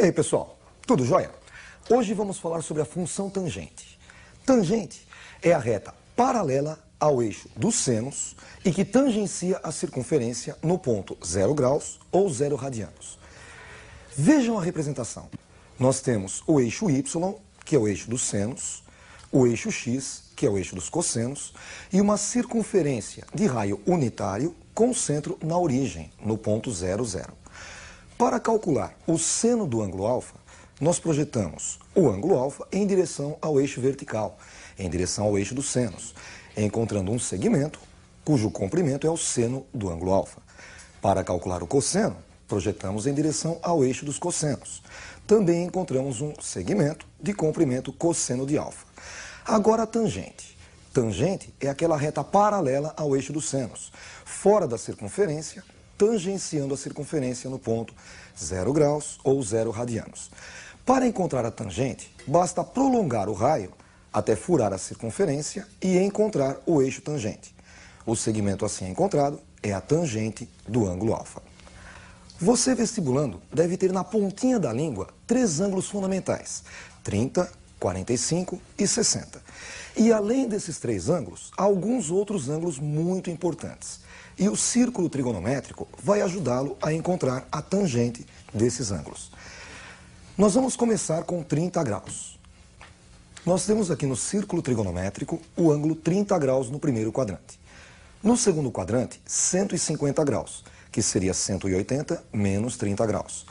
E aí, pessoal, tudo jóia? Hoje vamos falar sobre a função tangente. Tangente é a reta paralela ao eixo dos senos e que tangencia a circunferência no ponto 0 graus ou 0 radianos. Vejam a representação. Nós temos o eixo Y, que é o eixo dos senos, o eixo X, que é o eixo dos cossenos, e uma circunferência de raio unitário com centro na origem, no ponto 0, 0. Para calcular o seno do ângulo alfa, nós projetamos o ângulo alfa em direção ao eixo vertical, em direção ao eixo dos senos, encontrando um segmento cujo comprimento é o seno do ângulo alfa. Para calcular o cosseno, projetamos em direção ao eixo dos cossenos. Também encontramos um segmento de comprimento cosseno de alfa. Agora a tangente. Tangente é aquela reta paralela ao eixo dos senos, fora da circunferência, tangenciando a circunferência no ponto 0 graus ou 0 radianos. Para encontrar a tangente, basta prolongar o raio até furar a circunferência e encontrar o eixo tangente. O segmento assim encontrado é a tangente do ângulo alfa. Você, vestibulando, deve ter na pontinha da língua 3 ângulos fundamentais: 30, 45 e 60. E além desses 3 ângulos, há alguns outros ângulos muito importantes. E o círculo trigonométrico vai ajudá-lo a encontrar a tangente desses ângulos. Nós vamos começar com 30 graus. Nós temos aqui no círculo trigonométrico o ângulo 30 graus no primeiro quadrante. No segundo quadrante, 150 graus, que seria 180 menos 30 graus.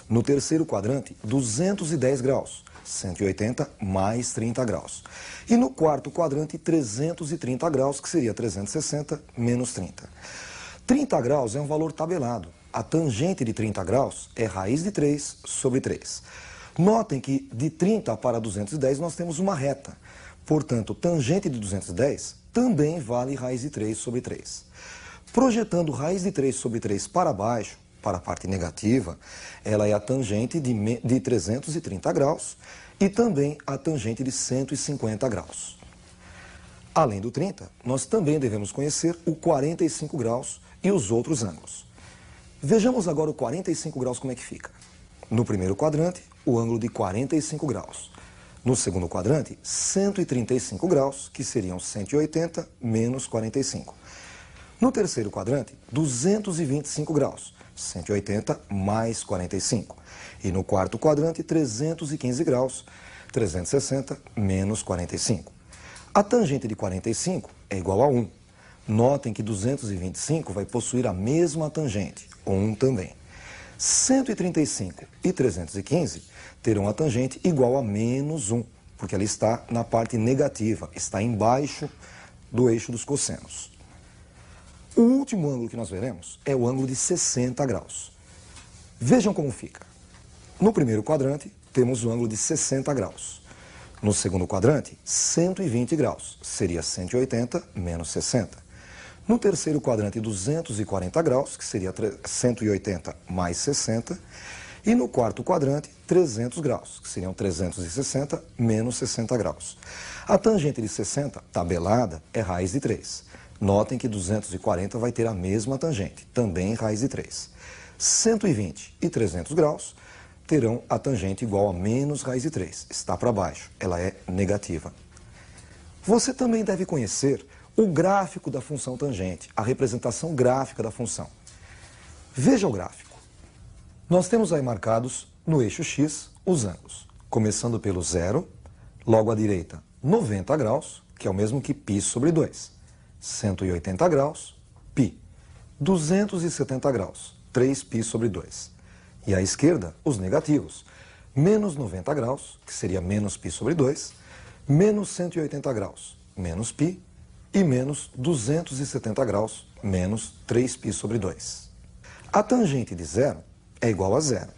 No terceiro quadrante, 210 graus, 180 mais 30 graus. E no quarto quadrante, 330 graus, que seria 360 menos 30. 30 graus é um valor tabelado. A tangente de 30 graus é raiz de 3 sobre 3. Notem que de 30 para 210 nós temos uma reta. Portanto, tangente de 210 também vale raiz de 3 sobre 3. Projetando raiz de 3 sobre 3 para baixo, para a parte negativa, ela é a tangente de 330 graus e também a tangente de 150 graus. Além do 30, nós também devemos conhecer o 45 graus e os outros ângulos. Vejamos agora o 45 graus como é que fica. No primeiro quadrante, o ângulo de 45 graus. No segundo quadrante, 135 graus, que seriam 180 menos 45. No terceiro quadrante, 225 graus, 180 mais 45. E no quarto quadrante, 315 graus, 360 menos 45. A tangente de 45 é igual a 1. Notem que 225 vai possuir a mesma tangente, 1 também. 135 e 315 terão a tangente igual a menos 1, porque ela está na parte negativa, está embaixo do eixo dos cossenos. O último ângulo que nós veremos é o ângulo de 60 graus. Vejam como fica. No primeiro quadrante, temos o ângulo de 60 graus. No segundo quadrante, 120 graus, seria 180 menos 60. No terceiro quadrante, 240 graus, que seria 180 mais 60. E no quarto quadrante, 300 graus, que seriam 360 menos 60 graus. A tangente de 60, tabelada, é raiz de 3. Notem que 240 vai ter a mesma tangente, também raiz de 3. 120 e 300 graus terão a tangente igual a menos raiz de 3. Está para baixo, ela é negativa. Você também deve conhecer o gráfico da função tangente, a representação gráfica da função. Veja o gráfico. Nós temos aí marcados no eixo X os ângulos, começando pelo 0, logo à direita 90 graus, que é o mesmo que π sobre 2, 180 graus, π, 270 graus, 3π sobre 2. E à esquerda, os negativos, menos 90 graus, que seria menos π sobre 2, menos 180 graus, menos π, e menos 270 graus, menos 3π sobre 2. A tangente de 0 é igual a 0.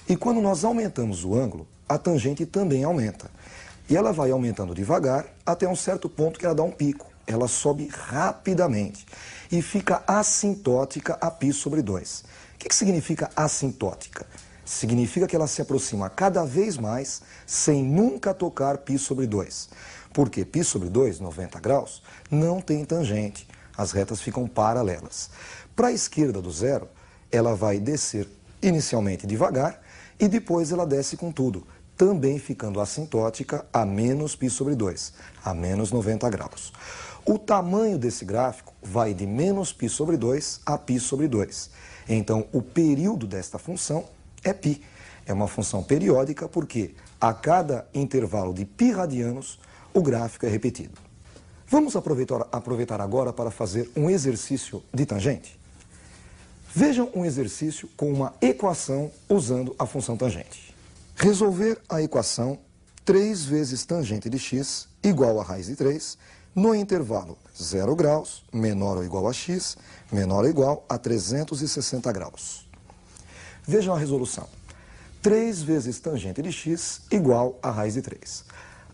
E quando nós aumentamos o ângulo, a tangente também aumenta. E ela vai aumentando devagar até um certo ponto que ela dá um pico. Ela sobe rapidamente e fica assintótica a π sobre 2. O que significa assintótica? Significa que ela se aproxima cada vez mais sem nunca tocar π sobre 2. Porque π sobre 2, 90 graus, não tem tangente. As retas ficam paralelas. Para a esquerda do 0, ela vai descer inicialmente devagar e depois ela desce com tudo, também ficando assintótica a menos π sobre 2, a menos 90 graus. O tamanho desse gráfico vai de menos π sobre 2 a π sobre 2. Então, o período desta função é π. É uma função periódica porque a cada intervalo de π radianos, o gráfico é repetido. Vamos aproveitar agora para fazer um exercício de tangente. Vejam um exercício com uma equação usando a função tangente. Resolver a equação 3 vezes tangente de x igual a raiz de 3 no intervalo 0 graus, menor ou igual a x, menor ou igual a 360 graus. Vejam a resolução. 3 vezes tangente de x igual a raiz de 3.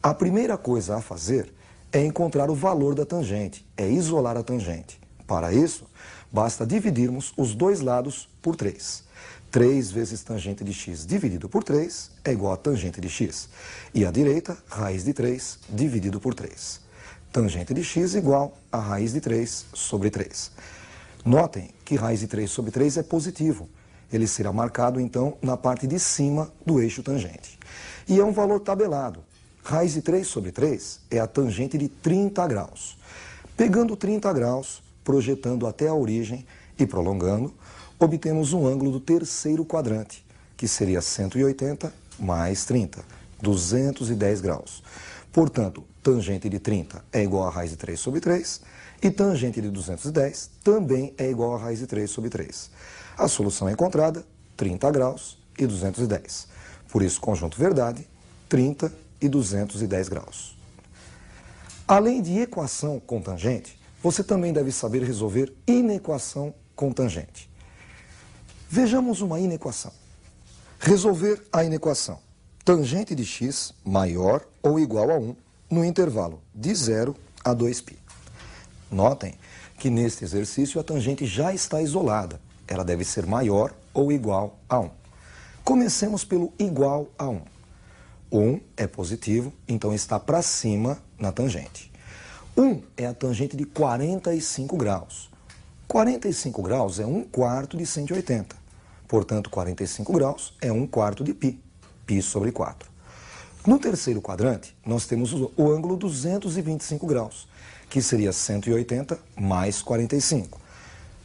A primeira coisa a fazer é encontrar o valor da tangente, é isolar a tangente. Para isso, basta dividirmos os dois lados por 3. 3 vezes tangente de x dividido por 3 é igual a tangente de x. E à direita, raiz de 3 dividido por 3. Tangente de x igual a raiz de 3 sobre 3. Notem que raiz de 3 sobre 3 é positivo. Ele será marcado, então, na parte de cima do eixo tangente. E é um valor tabelado. Raiz de 3 sobre 3 é a tangente de 30 graus. Pegando 30 graus, projetando até a origem e prolongando, obtemos um ângulo do terceiro quadrante, que seria 180 mais 30, 210 graus. Portanto, tangente de 30 é igual a raiz de 3 sobre 3 e tangente de 210 também é igual a raiz de 3 sobre 3. A solução é encontrada, 30 graus e 210. Por isso, conjunto verdade, 30 e 210 graus. Além de equação com tangente, você também deve saber resolver inequação com tangente. Vejamos uma inequação. Resolver a inequação. Tangente de x maior ou igual a 1 no intervalo de 0 a 2π. Notem que neste exercício a tangente já está isolada. Ela deve ser maior ou igual a 1. Comecemos pelo igual a 1. 1 é positivo, então está para cima na tangente. 1 é a tangente de 45 graus. 45 graus é 1/4 de 180. Portanto, 45 graus é 1/4 de π. π sobre 4. No terceiro quadrante, nós temos o ângulo 225 graus, que seria 180 mais 45.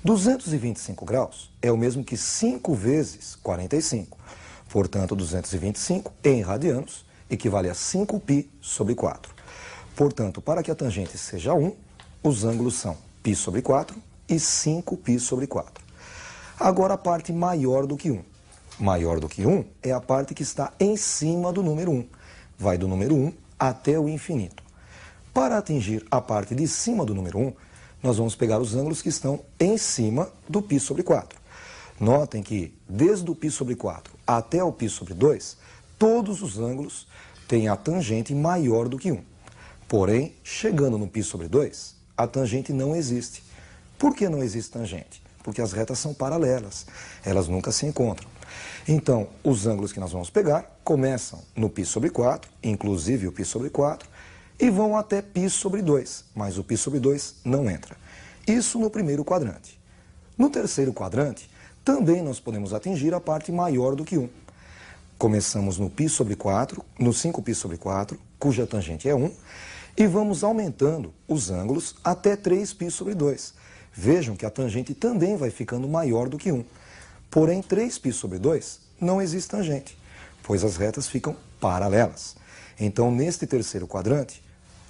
225 graus é o mesmo que 5 vezes 45. Portanto, 225 em radianos equivale a 5π sobre 4. Portanto, para que a tangente seja 1, os ângulos são π sobre 4 e 5π sobre 4. Agora a parte maior do que 1. Maior do que 1 é a parte que está em cima do número 1. Vai do número 1 até o infinito. Para atingir a parte de cima do número 1, nós vamos pegar os ângulos que estão em cima do π sobre 4. Notem que, desde o π sobre 4 até o π sobre 2, todos os ângulos têm a tangente maior do que 1. Porém, chegando no π sobre 2, a tangente não existe. Por que não existe tangente? Porque as retas são paralelas, elas nunca se encontram. Então, os ângulos que nós vamos pegar começam no π sobre 4, inclusive o π sobre 4, e vão até π sobre 2, mas o π sobre 2 não entra. Isso no primeiro quadrante. No terceiro quadrante, também nós podemos atingir a parte maior do que 1. Começamos no π sobre 4, no 5π sobre 4, cuja tangente é 1, e vamos aumentando os ângulos até 3π sobre 2. Vejam que a tangente também vai ficando maior do que 1. Porém, 3π sobre 2 não existe tangente, pois as retas ficam paralelas. Então, neste terceiro quadrante,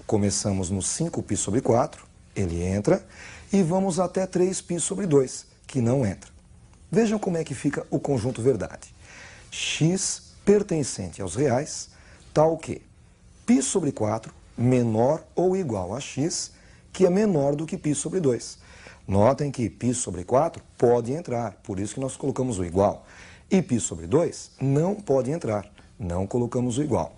começamos no 5π sobre 4, ele entra, e vamos até 3π sobre 2, que não entra. Vejam como é que fica o conjunto verdade. X pertencente aos reais, tal que π sobre 4 menor ou igual a x, que é menor do que π sobre 2. Notem que π sobre 4 pode entrar, por isso que nós colocamos o igual. E π sobre 2 não pode entrar, não colocamos o igual.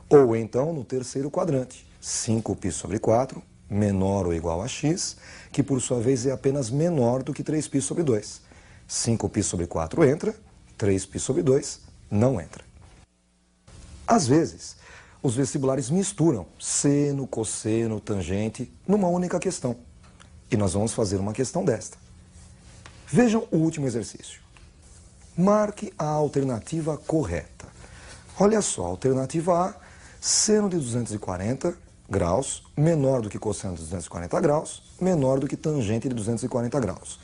Ou então, no terceiro quadrante, 5π sobre 4 menor ou igual a x, que por sua vez é apenas menor do que 3π sobre 2. 5π sobre 4 entra, 3π sobre 2 não entra. Às vezes, os vestibulares misturam seno, cosseno, tangente numa única questão. E nós vamos fazer uma questão desta. Vejam o último exercício. Marque a alternativa correta. Olha só, alternativa A, seno de 240 graus menor do que cosseno de 240 graus, menor do que tangente de 240 graus.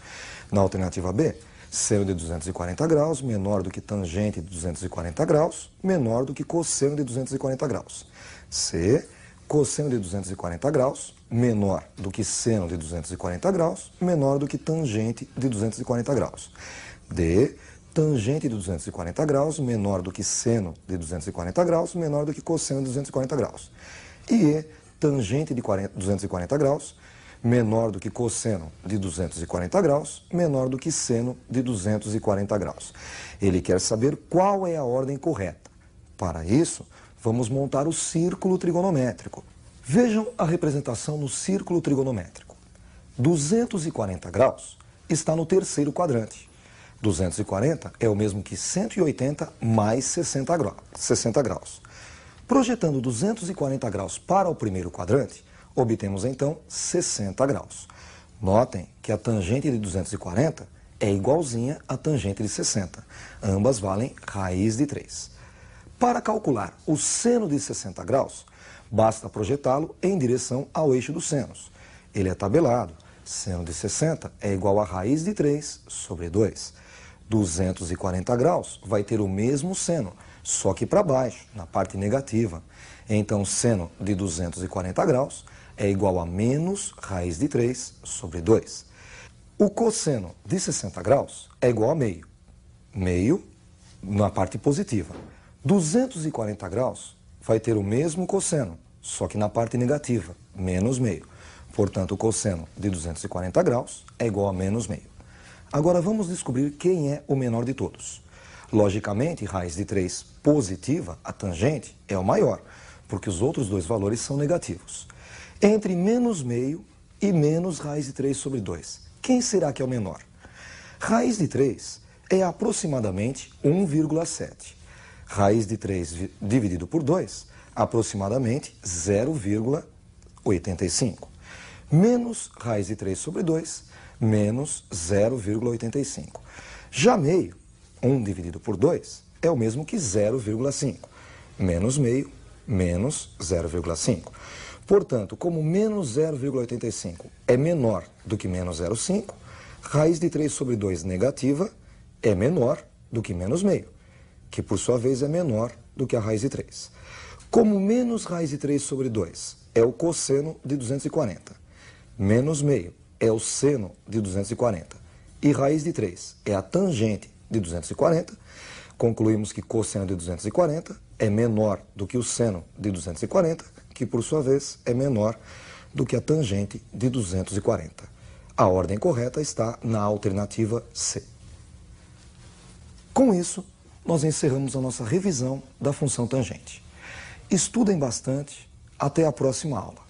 Na alternativa B, seno de 240 graus menor do que tangente de 240 graus, menor do que cosseno de 240 graus. C, cosseno de 240 graus menor do que seno de 240 graus, menor do que tangente de 240 graus. D, tangente de 240 graus menor do que seno de 240 graus, menor do que cosseno de 240 graus. E E, tangente de 240 graus menor do que cosseno de 240 graus, menor do que seno de 240 graus. Ele quer saber qual é a ordem correta. Para isso, vamos montar o círculo trigonométrico. Vejam a representação no círculo trigonométrico. 240 graus está no terceiro quadrante. 240 é o mesmo que 180 mais 60 graus. Projetando 240 graus para o primeiro quadrante, obtemos então 60 graus. Notem que a tangente de 240 é igualzinha à tangente de 60. Ambas valem raiz de 3. Para calcular o seno de 60 graus, basta projetá-lo em direção ao eixo dos senos. Ele é tabelado. Seno de 60 é igual a raiz de 3 sobre 2. 240 graus vai ter o mesmo seno, só que para baixo, na parte negativa. Então, seno de 240 graus é igual a menos raiz de 3 sobre 2. O cosseno de 60 graus é igual a meio. Meio na parte positiva. 240 graus vai ter o mesmo cosseno, só que na parte negativa, menos meio. Portanto, o cosseno de 240 graus é igual a menos meio. Agora vamos descobrir quem é o menor de todos. Logicamente, raiz de 3 positiva, a tangente, é o maior, porque os outros dois valores são negativos. Entre menos meio e menos raiz de 3 sobre 2, quem será que é o menor? Raiz de 3 é aproximadamente 1,7. Raiz de 3 dividido por 2, aproximadamente 0,85. Menos raiz de 3 sobre 2, menos 0,85. Já meio, 1 dividido por 2, é o mesmo que 0,5. Menos meio, menos 0,5. Portanto, como menos 0,85 é menor do que menos 0,5, raiz de 3 sobre 2 negativa é menor do que menos meio, que por sua vez é menor do que a raiz de 3. Como menos raiz de 3 sobre 2 é o cosseno de 240, menos meio é o seno de 240 e raiz de 3 é a tangente de 240, concluímos que cosseno de 240 é menor do que o seno de 240, que por sua vez é menor do que a tangente de 240. A ordem correta está na alternativa C. Com isso, nós encerramos a nossa revisão da função tangente. Estudem bastante. Até a próxima aula.